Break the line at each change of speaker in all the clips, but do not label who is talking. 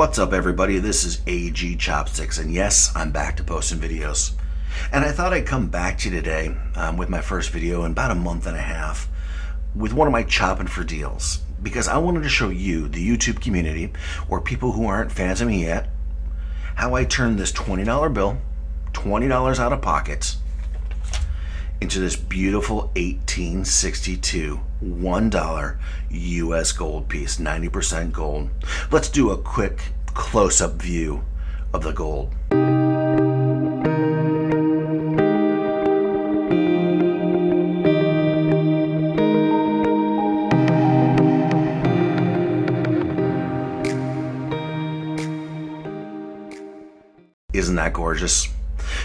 What's up, everybody? This is AG Chopsticks, and yes, I'm back to posting videos. And I thought I'd come back to you today with my first video in about a month and a half with one of my chopping for deals, because I wanted to show you, the YouTube community, or people who aren't fans of me yet, how I turned this $20 bill, $20 out of pocket, into this beautiful 1862 $1 US gold piece, 90% gold. Let's do a quick close-up view of the gold. Isn't that gorgeous?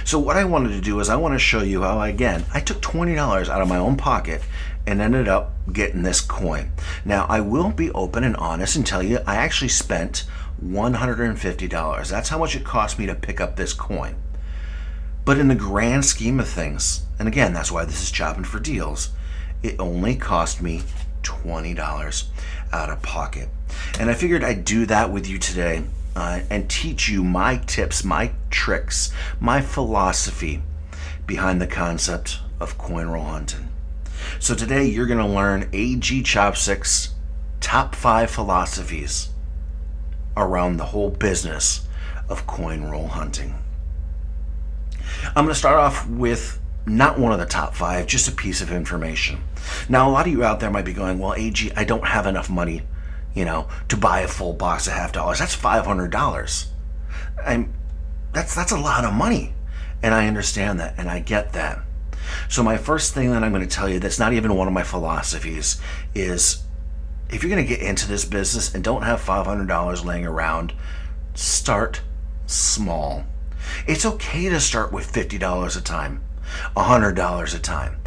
So what I wanted to do is I want to show you how, again, I took $20 out of my own pocket and ended up getting this coin. Now, I will be open and honest and tell you I actually spent $150. That's how much it cost me to pick up this coin. But in the grand scheme of things, and again, that's why this is chopping for deals, it only cost me $20 out of pocket. And I figured I'd do that with you today. And teach you my tips, my tricks, my philosophy behind the concept of coin roll hunting. So today you're going to learn AG Chopsticks' top 5 philosophies around the whole business of coin roll hunting. I'm going to start off with not one of the top 5, just a piece of information. Now, a lot of you out there might be going, well, AG, I don't have enough money, to buy a full box of $50. That's $500. That's a lot of money. And I understand that, and I get that. So my first thing that I'm going to tell you that's not even one of my philosophies is, if you're going to get into this business and don't have $500 laying around, start small. It's okay to start with $50 a time, $100 a time.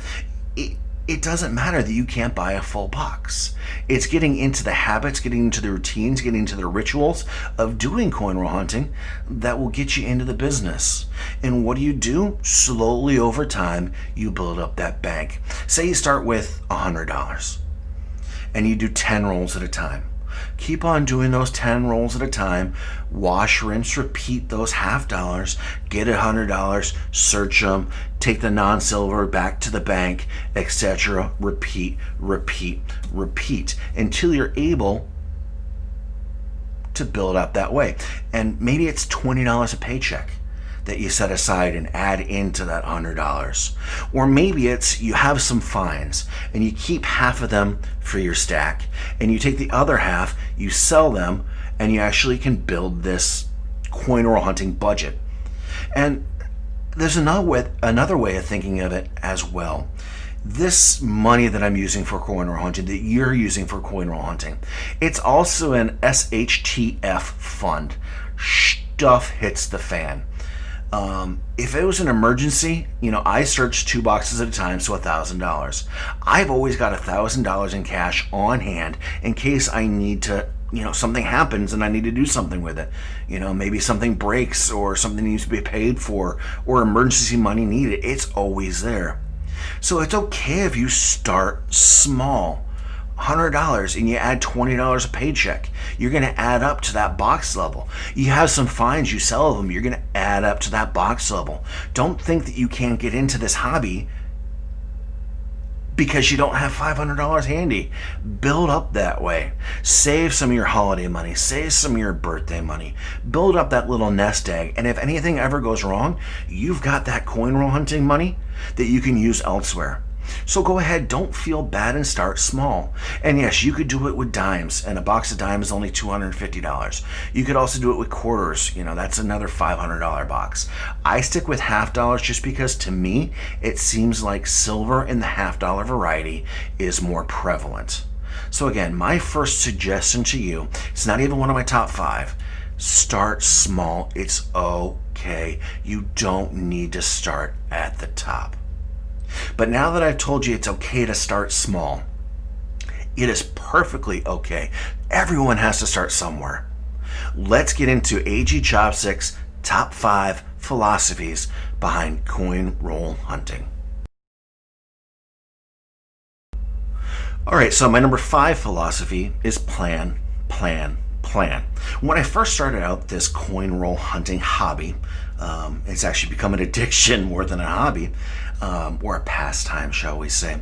It doesn't matter that you can't buy a full box. It's getting into the habits, getting into the routines, getting into the rituals of doing coin roll hunting that will get you into the business. And what do? Slowly over time, you build up that bank. Say you start with $100 and you do 10 rolls at a time. Keep on doing those 10 rolls at a time. Wash, rinse, repeat those $50. Get $100, search them, take the non-silver back to the bank, etc. Repeat, repeat, repeat until you're able to build up that way. And maybe it's $20 a paycheck that you set aside and add into that $100. Or maybe it's you have some fines and you keep half of them for your stack and you take the other half, you sell them, and you actually can build this coin roll hunting budget. And there's another way of thinking of it as well. This money that I'm using for coin roll hunting, that you're using for coin roll hunting, it's also an SHTF fund. Stuff hits the fan. If it was an emergency, I search 2 boxes at a time, so $1,000. I've always got $1,000 in cash on hand in case I need to, something happens and I need to do something with it. Maybe something breaks or something needs to be paid for or emergency money needed. It's always there. So it's okay if you start small. $100 and you add $20 a paycheck, you're going to add up to that box level. You have some fines, you sell them, you're going to add up to that box level. Don't think that you can't get into this hobby because you don't have $500 handy. Build up that way. Save some of your holiday money, save some of your birthday money, build up that little nest egg, and if anything ever goes wrong, you've got that coin roll hunting money that you can use elsewhere. So go ahead, don't feel bad, and start small. And yes, you could do it with dimes, and a box of dimes is only $250. You could also do it with quarters, that's another $500 box. I stick with $50 just because to me, it seems like silver in the $50 variety is more prevalent. So again, my first suggestion to you, it's not even one of my top 5, start small. It's okay. You don't need to start at the top. But now that I've told you it's okay to start small, it is perfectly okay. Everyone has to start somewhere. Let's get into AG Chopsticks' top 5 philosophies behind coin roll hunting. All right, so my number 5 philosophy is plan, plan, plan. When I first started out this coin roll hunting hobby, it's actually become an addiction more than a hobby, or a pastime, shall we say.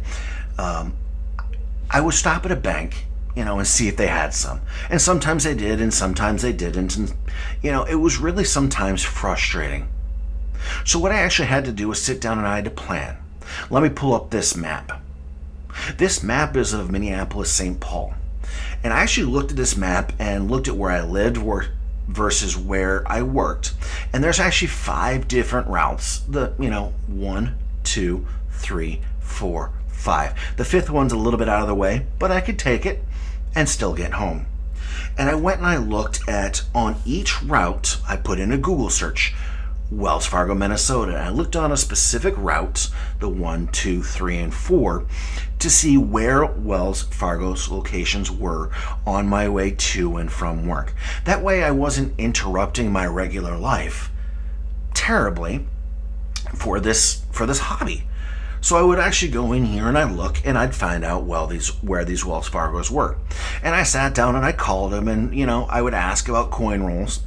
I would stop at a bank, and see if they had some. And sometimes they did, and sometimes they didn't. And, it was really sometimes frustrating. So what I actually had to do was sit down and I had to plan. Let me pull up this map. This map is of Minneapolis, St. Paul. And I actually looked at this map and looked at where I lived versus where I worked. And there's actually 5 different routes. 1, 2, 3, 4, 5. The 5th one's a little bit out of the way, but I could take it and still get home. And I went and I looked at, on each route, I put in a Google search, Wells Fargo, Minnesota. And I looked on a specific route, the 1, 2, 3, and 4, to see where Wells Fargo's locations were on my way to and from work. That way I wasn't interrupting my regular life terribly for this hobby. So I would actually go in here and I'd look and I'd find out where these Wells Fargos were. And I sat down and I called them, and I would ask about coin rolls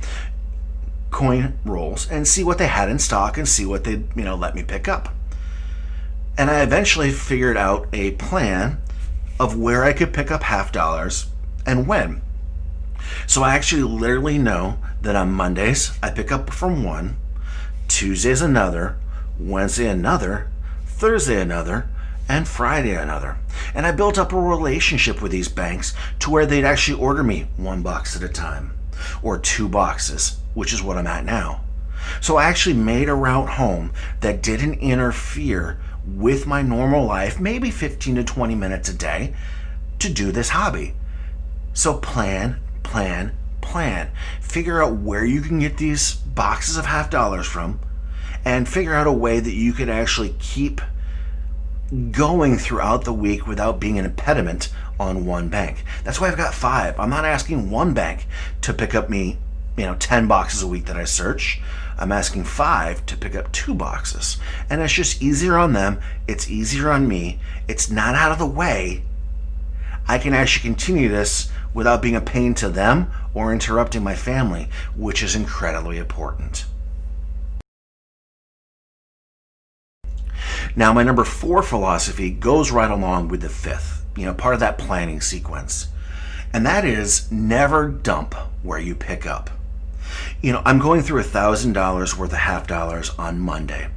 and see what they had in stock and see what they'd let me pick up. And I eventually figured out a plan of where I could pick up $50 and when. So I actually literally know that on Mondays I pick up from 1, Tuesdays another, Wednesday another, Thursday another, and Friday another. And I built up a relationship with these banks to where they'd actually order me $1 at a time, or 2 boxes, which is what I'm at now. So I actually made a route home that didn't interfere with my normal life, maybe 15 to 20 minutes a day, to do this hobby. So plan. Figure out where you can get these boxes of $50 from, and figure out a way that you could actually keep going throughout the week without being an impediment on one bank. That's why I've got 5. I'm not asking one bank to pick up me 10 boxes a week that I search. I'm asking 5 to pick up 2 boxes. And it's just easier on them. It's easier on me. It's not out of the way. I can actually continue this without being a pain to them or interrupting my family, which is incredibly important. Now, my number 4 philosophy goes right along with the 5th, part of that planning sequence. And that is never dump where you pick up. I'm going through $1,000 worth of $50 on Monday.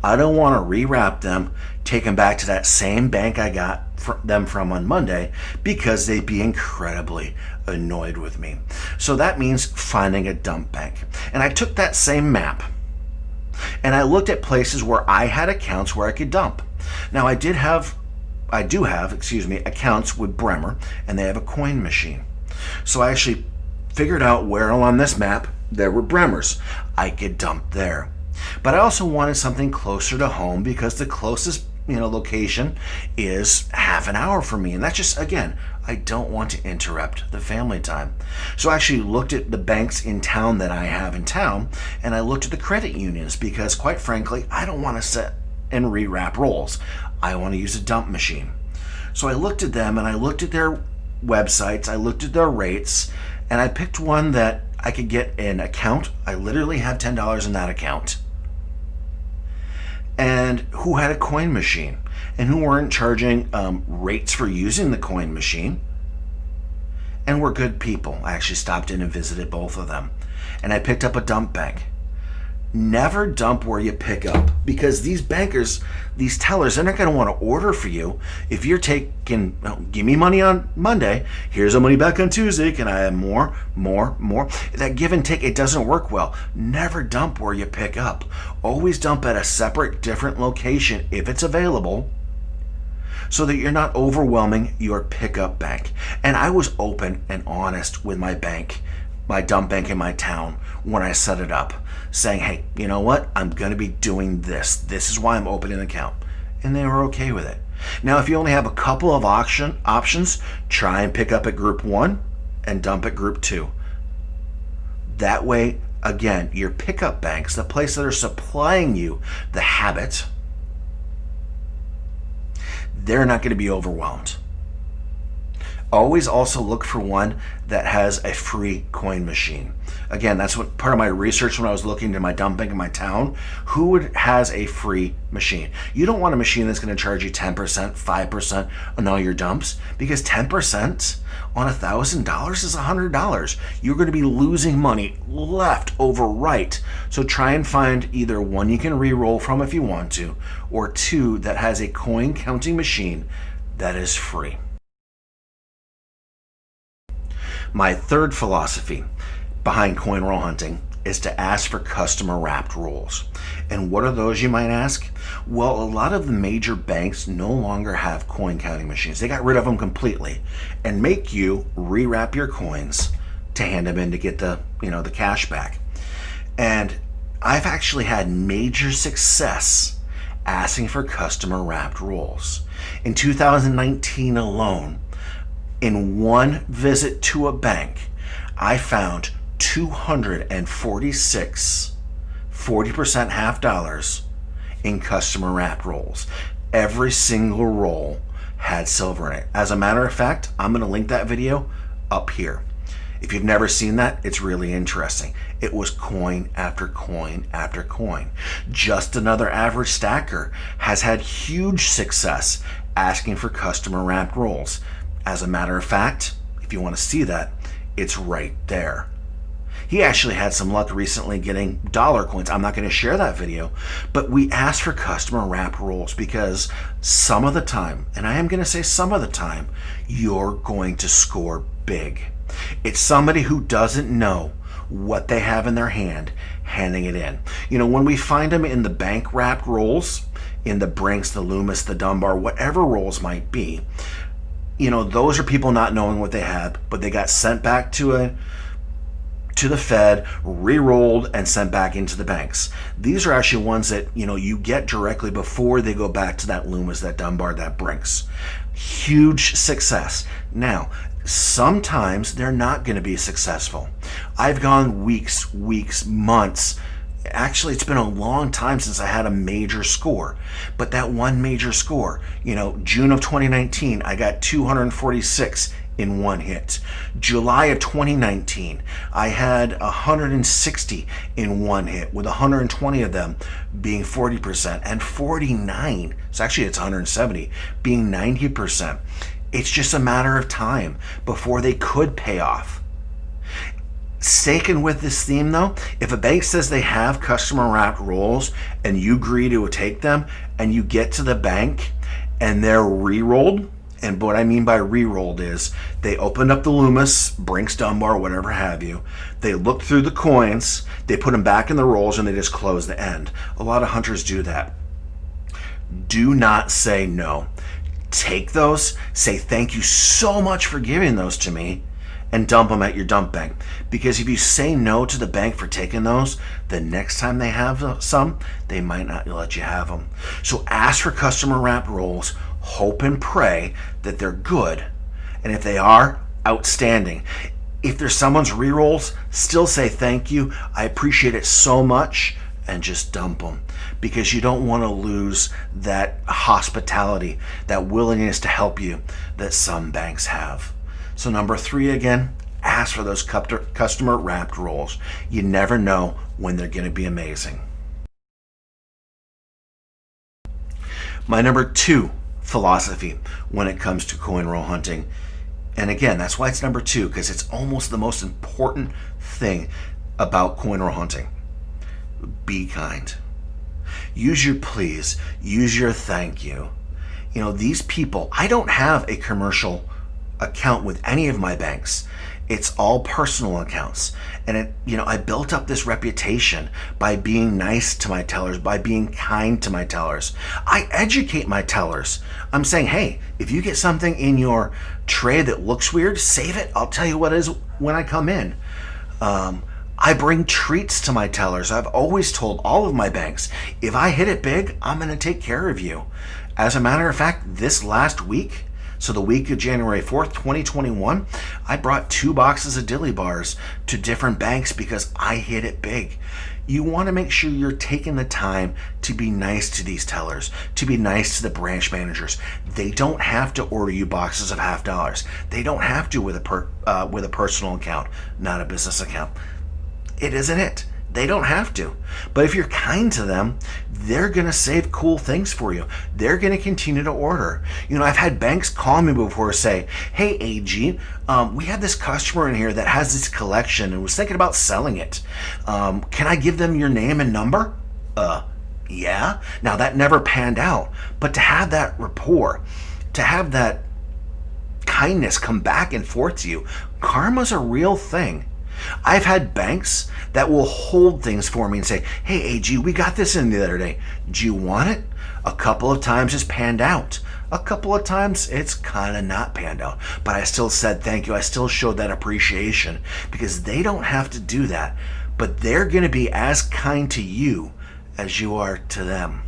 I don't want to rewrap them, take them back to that same bank I got them from on Monday, because they'd be incredibly annoyed with me. So that means finding a dump bank. And I took that same map and I looked at places where I had accounts where I could dump. Now I do have accounts with Bremer, and they have a coin machine. So I actually figured out where along this map there were Bremers. I could dump there. But I also wanted something closer to home, because the closest location is half an hour for me. And that's just, again, I don't want to interrupt the family time. So I actually looked at the banks in town that I have in town, and I looked at the credit unions, because quite frankly, I don't want to sit and rewrap rolls. I want to use a dump machine. So I looked at them and I looked at their websites, I looked at their rates, and I picked one that I could get an account. I literally had $10 in that account, and who had a coin machine, and who weren't charging rates for using the coin machine, and were good people. I actually stopped in and visited both of them, and I picked up a dump bank. Never dump where you pick up, because these bankers, these tellers, they're not going to want to order for you. If you're taking, give me money on Monday, here's the money back on Tuesday, can I have more? That give and take, it doesn't work well. Never dump where you pick up. Always dump at a separate, different location if it's available, so that you're not overwhelming your pickup bank. And I was open and honest with my bank, my dump bank in my town, when I set it up, saying, hey, you know what? I'm going to be doing this. This is why I'm opening an account. And they were okay with it. Now, if you only have a couple of options, try and pick up at group 1 and dump at group 2. That way, again, your pickup banks, the place that are supplying you the habit, they're not going to be overwhelmed. Always also look for one that has a free coin machine. Again, that's what part of my research when I was looking to my dump bank in my town. Who has a free machine? You don't want a machine that's going to charge you 10%, 5% on all your dumps, because 10% on $1,000 is $100. You're going to be losing money left over right. So try and find either one you can re-roll from if you want to, or two that has a coin counting machine that is free. My third philosophy behind coin roll hunting is to ask for customer wrapped rolls. And what are those, you might ask? Well, a lot of the major banks no longer have coin counting machines. They got rid of them completely and make you rewrap your coins to hand them in to get the cash back. And I've actually had major success asking for customer wrapped rolls. In 2019 alone, in one visit to a bank, I found 246 40% half dollars in customer wrap rolls. Every single roll had silver in it. As a matter of fact, I'm going to link that video up here. If you've never seen that, it's really interesting. It was coin after coin after coin. Just Another Average Stacker has had huge success asking for customer wrapped rolls. As a matter of fact, if you want to see that, it's right there. He actually had some luck recently getting dollar coins. I'm not going to share that video, but we asked for customer wrap rolls because some of the time, and I am going to say some of the time, you're going to score big. It's somebody who doesn't know what they have in their hand handing it in. When we find them in the bank wrapped rolls, in the Brinks, the Loomis, the Dunbar, whatever rolls might be, those are people not knowing what they have, but they got sent back to the Fed, re-rolled, and sent back into the banks. These are actually ones that you get directly before they go back to that Loomis, that Dunbar, that Brinks. Huge success. Now, sometimes they're not going to be successful. I've gone weeks, months. Actually, it's been a long time since I had a major score, but that one major score, June of 2019, I got 246 in one hit. July of 2019, I had 160 in one hit, with 120 of them being 40% and 49, it's 170, being 90%. It's just a matter of time before they could pay off. Sticking with this theme though, if a bank says they have customer wrapped rolls and you agree to take them and you get to the bank and they're re-rolled, and what I mean by re-rolled is they opened up the Loomis, Brinks, Dunbar, whatever have you, they looked through the coins, they put them back in the rolls, and they just close the end. A lot of hunters do that. Do not say no. Take those, say thank you so much for giving those to me, and dump them at your dump bank. Because if you say no to the bank for taking those, the next time they have some, they might not let you have them. So ask for customer wrap rolls, hope and pray that they're good, and if they are, outstanding. If there's someone's re-rolls, still say thank you, I appreciate it so much, and just dump them, because you don't want to lose that hospitality, that willingness to help you that some banks have. So number 3 again, ask for those customer wrapped rolls. You never know when they're going to be amazing. My number 2 philosophy when it comes to coin roll hunting, and again, that's why it's number 2, because it's almost the most important thing about coin roll hunting. Be kind. Use your please. Use your thank you. These people, I don't have a commercial account with any of my banks. It's all personal accounts. And I built up this reputation by being nice to my tellers, by being kind to my tellers. I educate my tellers. I'm saying, hey, if you get something in your tray that looks weird, save it. I'll tell you what it is when I come in. I bring treats to my tellers. I've always told all of my banks, if I hit it big, I'm going to take care of you. As a matter of fact, this last week, So the week of January 4th, 2021, I brought 2 boxes of dilly bars to different banks because I hit it big. You want to make sure you're taking the time to be nice to these tellers, to be nice to the branch managers. They don't have to order you boxes of $50. They don't have to with a personal account, not a business account. It isn't it. They don't have to. But if you're kind to them, they're going to save cool things for you. They're going to continue to order. You know, I've had banks call me before say, hey, AG, we have this customer in here that has this collection and was thinking about selling it. Can I give them your name and number? Yeah. Now, that never panned out. But to have that rapport, to have that kindness come back and forth to you, karma's a real thing. I've had banks that will hold things for me and say, hey, AG, we got this in the other day. Do you want it? A couple of times it's panned out. A couple of times it's kind of not panned out. But I still said thank you. I still showed that appreciation because they don't have to do that. But they're going to be as kind to you as you are to them.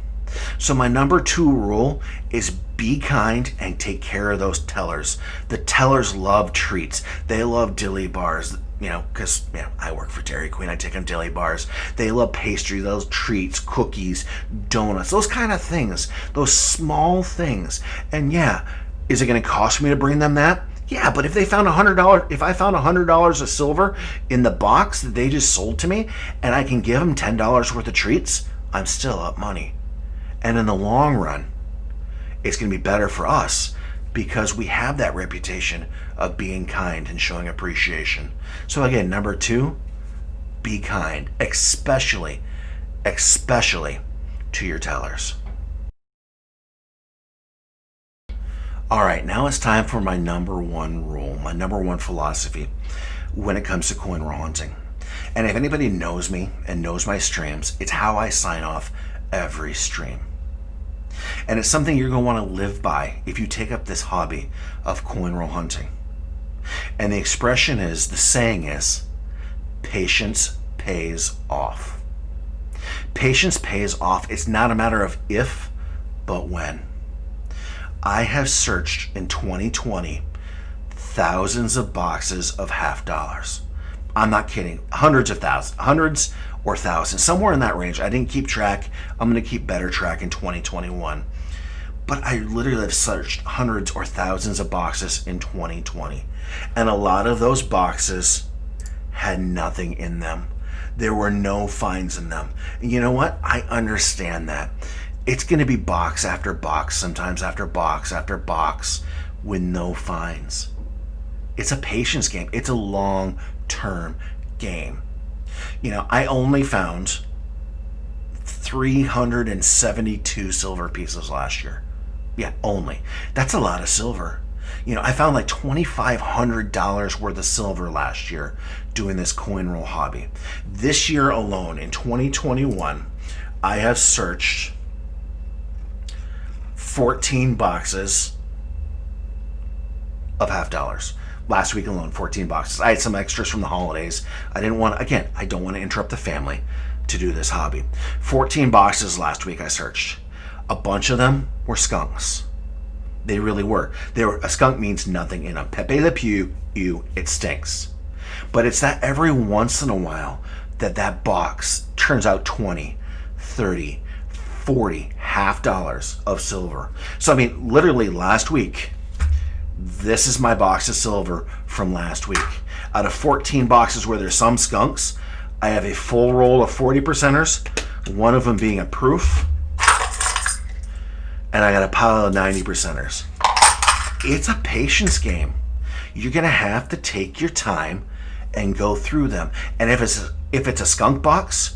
So my number 2 rule is be kind and take care of those tellers. The tellers love treats. They love dilly bars. You know, because I work for Dairy Queen, I take them dilly bars. They love pastry, those treats, cookies, donuts, those kind of things, those small things. And yeah, is it going to cost me to bring them that? Yeah, but if they found $100, if I found $100 of silver in the box that they just sold to me, and I can give them $10 worth of treats, I'm still up money. And in the long run, it's going to be better for us because we have that reputation of being kind and showing appreciation. So again, number 2, be kind, especially to your tellers. All right, now it's time for my number 1 rule, my number 1 philosophy when it comes to coin roll hunting. And if anybody knows me and knows my streams, it's how I sign off every stream. And it's something you're going to want to live by if you take up this hobby of coin roll hunting. And the expression is, the saying is, patience pays off. Patience pays off. It's not a matter of if, but when. I have searched in 2020 thousands of boxes of $50. I'm not kidding. Hundreds of thousands, hundreds or thousands, somewhere in that range. I didn't keep track. I'm going to keep better track in 2021. But I literally have searched hundreds or thousands of boxes in 2020. And a lot of those boxes had nothing in them. There were no finds in them. And you know what? I understand that. It's going to be box after box, sometimes after box with no finds. It's a patience game. It's a long-term game. You know, I only found 372 silver pieces last year. Yeah, only. That's a lot of silver. You know, I found like $2,500 worth of silver last year doing this coin roll hobby. This year alone, in 2021, I have searched 14 boxes of $50. Last week alone, 14 boxes. I had some extras from the holidays. I didn't want, again, I don't want to interrupt the family to do this hobby. 14 boxes last week I searched. A bunch of them were skunks. They really were. A skunk means nothing in them. Pepe Le Pew, it stinks. But it's that every once in a while that box turns out 20, 30, 40 $50 of silver. So I mean, literally last week, this is my box of silver from last week. Out of 14 boxes where there's some skunks, I have a full roll of 40%ers, one of them being a proof, and I got a pile of 90%ers. It's a patience game. You're gonna have to take your time and go through them. And if it's a skunk box,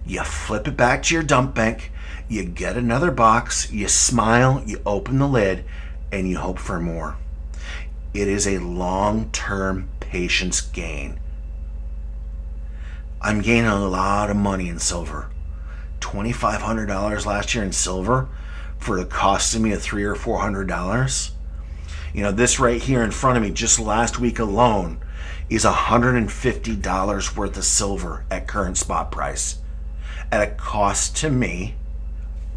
you flip it back to your dump bank, you get another box, you smile, you open the lid, and you hope for more. It is a long-term patience gain. I'm gaining a lot of money in silver. $2,500 last year in silver for the cost of me of $300 or $400. You know, this right here in front of me, just last week alone, is $150 worth of silver at current spot price, at a cost to me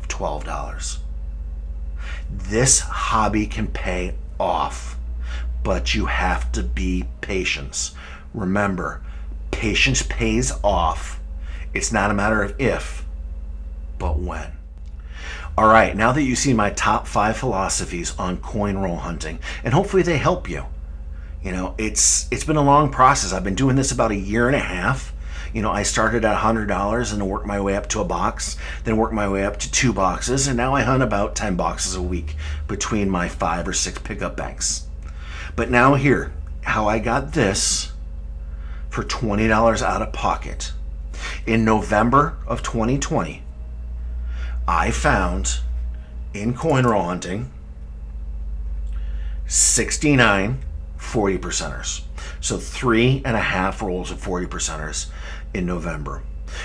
of $12. This hobby can pay off. But you have to be patient. Remember, patience pays off. It's not a matter of if, but when. All right, now that you've seen my top 5 philosophies on coin roll hunting, and hopefully they help you. You know, it's been a long process. I've been doing this about a year and a half. You know, I started at $100 and worked my way up to a box, then worked my way up to 2 boxes, and now I hunt about 10 boxes a week between my 5 or 6 pickup banks. But now here, how I got this for $20 out of pocket. In November of 2020, I found in coin roll hunting 69 40 percenters. So 3.5 rolls of 40 percenters in November.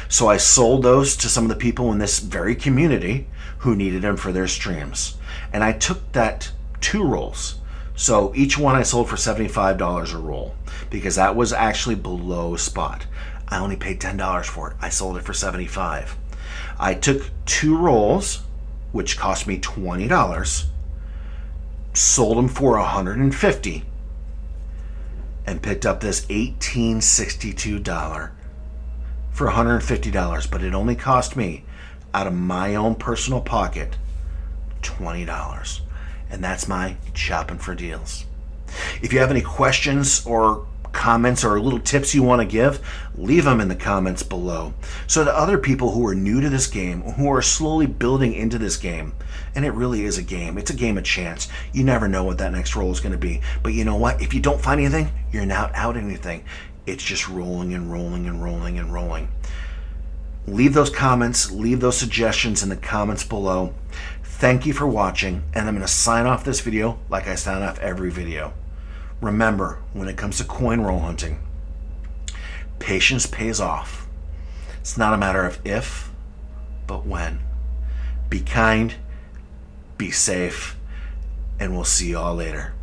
So I sold those to some of the people in this very community who needed them for their streams. And I took that 2 rolls. So each one I sold for $75 a roll because that was actually below spot. I only paid $10 for it. I sold it for $75. I took 2 rolls, which cost me $20, sold them for $150, and picked up this $1862 for $150, but it only cost me, out of my own personal pocket, $20. And that's my shopping for deals. If you have any questions or comments or little tips you want to give, leave them in the comments below so that other people who are new to this game, who are slowly building into this game, and it really is a game, it's a game of chance. You never know what that next roll is going to be. But you know what? If you don't find anything, you're not out anything. It's just rolling and rolling and rolling and rolling. Leave those comments, leave those suggestions in the comments below. Thank you for watching, and I'm going to sign off this video like I sign off every video. Remember, when it comes to coin roll hunting, patience pays off. It's not a matter of if, but when. Be kind, be safe, and we'll see you all later.